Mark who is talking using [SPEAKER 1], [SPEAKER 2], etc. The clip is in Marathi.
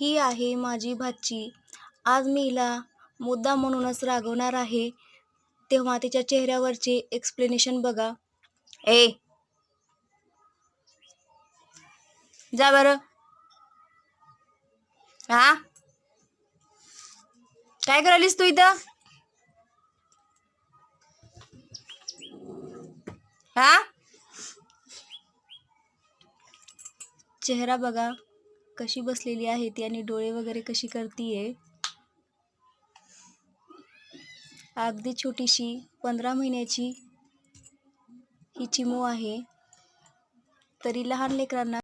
[SPEAKER 1] ही आहे माझी भाची. आज मी हिला मुद्दाम म्हणूनच रागवणार आहे. तेव्हा तिच्या चेहऱ्यावरचे एक्सप्लेनेशन बघा. ए जा बरं. हा, काय करायलीस तू इथं? हा, चेहरा बघा कशी बसलेली आहे ती आणि डोळे वगैरे कशी करतीये. अगदी छोटीशी 15 महिन्याची ही चिमू आहे. तरी लहान लेकरांना